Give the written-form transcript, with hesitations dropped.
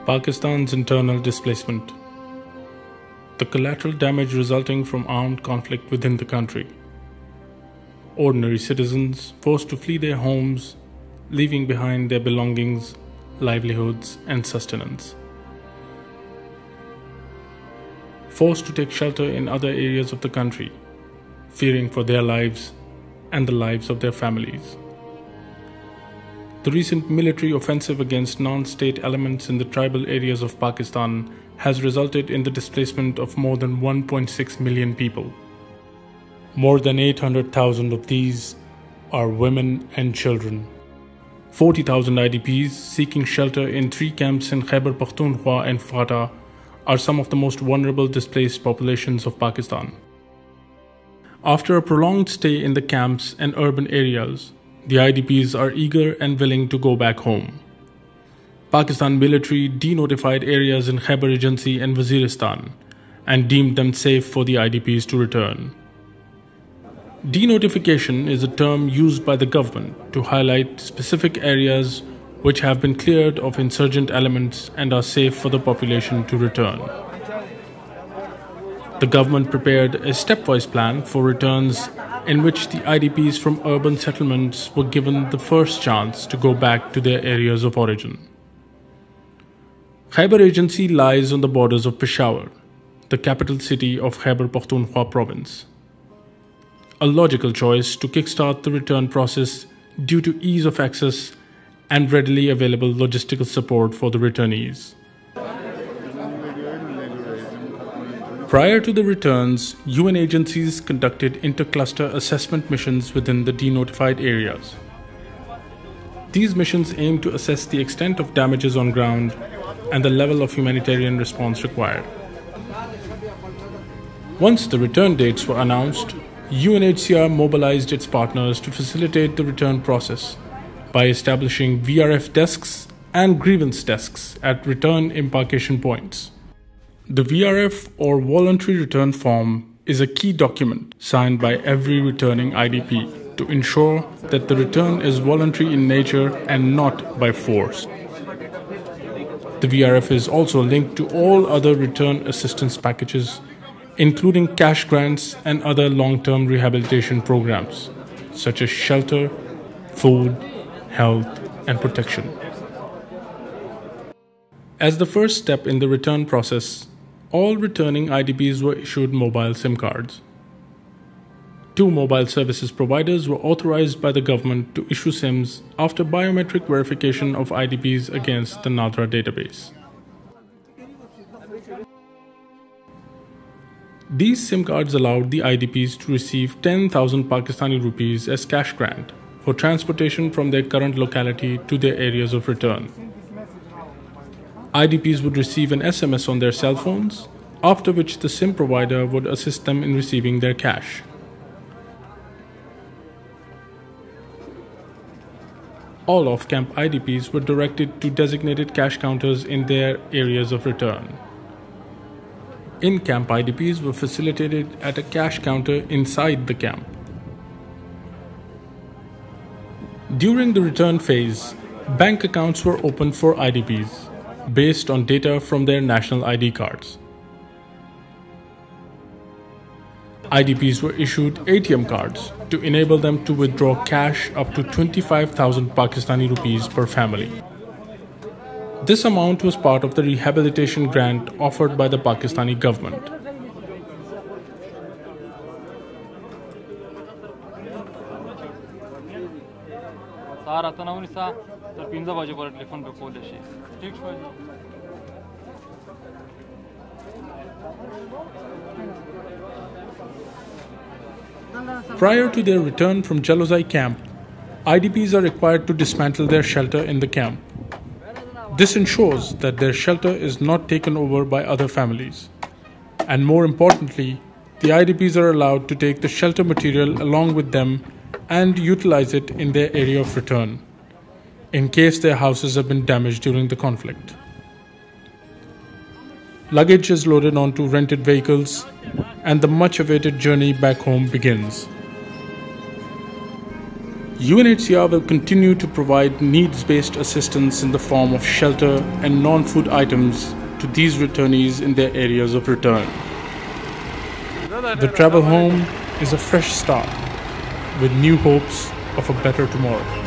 Pakistan's internal displacement. The collateral damage resulting from armed conflict within the country. Ordinary citizens forced to flee their homes, leaving behind their belongings, livelihoods, and sustenance. Forced to take shelter in other areas of the country, fearing for their lives and the lives of their families. The recent military offensive against non-state elements in the tribal areas of Pakistan has resulted in the displacement of more than 1.6 million people. More than 800,000 of these are women and children. 40,000 IDPs seeking shelter in 3 camps in Khyber Pakhtunkhwa and Fatah are some of the most vulnerable displaced populations of Pakistan. After a prolonged stay in the camps and urban areas, the IDPs are eager and willing to go back home. Pakistan military denotified areas in Khyber Regency and Waziristan and deemed them safe for the IDPs to return. Denotification is a term used by the government to highlight specific areas which have been cleared of insurgent elements and are safe for the population to return. The government prepared a stepwise plan for returns in which the IDPs from urban settlements were given the first chance to go back to their areas of origin. Khyber Regency lies on the borders of Peshawar, the capital city of Khyber Pakhtunkhwa province. A logical choice to kickstart the return process due to ease of access and readily available logistical support for the returnees. Prior to the returns, UN agencies conducted inter-cluster assessment missions within the denotified areas. These missions aim to assess the extent of damages on ground and the level of humanitarian response required. Once the return dates were announced, UNHCR mobilized its partners to facilitate the return process by establishing VRF desks and grievance desks at return embarkation points. The VRF or Voluntary Return Form is a key document signed by every returning IDP to ensure that the return is voluntary in nature and not by force. The VRF is also linked to all other return assistance packages, including cash grants and other long-term rehabilitation programs, such as shelter, food, health, and protection. As the first step in the return process, all returning IDPs were issued mobile SIM cards. 2 mobile services providers were authorized by the government to issue SIMs after biometric verification of IDPs against the NADRA database. These SIM cards allowed the IDPs to receive 10,000 Pakistani rupees as cash grant for transportation from their current locality to their areas of return. IDPs would receive an SMS on their cell phones, after which the SIM provider would assist them in receiving their cash. All off-camp IDPs were directed to designated cash counters in their areas of return. In-camp IDPs were facilitated at a cash counter inside the camp. During the return phase, bank accounts were opened for IDPs based on data from their national ID cards. IDPs were issued ATM cards to enable them to withdraw cash up to 25,000 Pakistani rupees per family. This amount was part of the rehabilitation grant offered by the Pakistani government. Prior to their return from Jalozai camp, IDPs are required to dismantle their shelter in the camp. This ensures that their shelter is not taken over by other families. And more importantly, the IDPs are allowed to take the shelter material along with them and utilize it in their area of return, in case their houses have been damaged during the conflict. Luggage is loaded onto rented vehicles, and the much-awaited journey back home begins. UNHCR will continue to provide needs-based assistance in the form of shelter and non-food items to these returnees in their areas of return. The travel home is a fresh start with new hopes of a better tomorrow.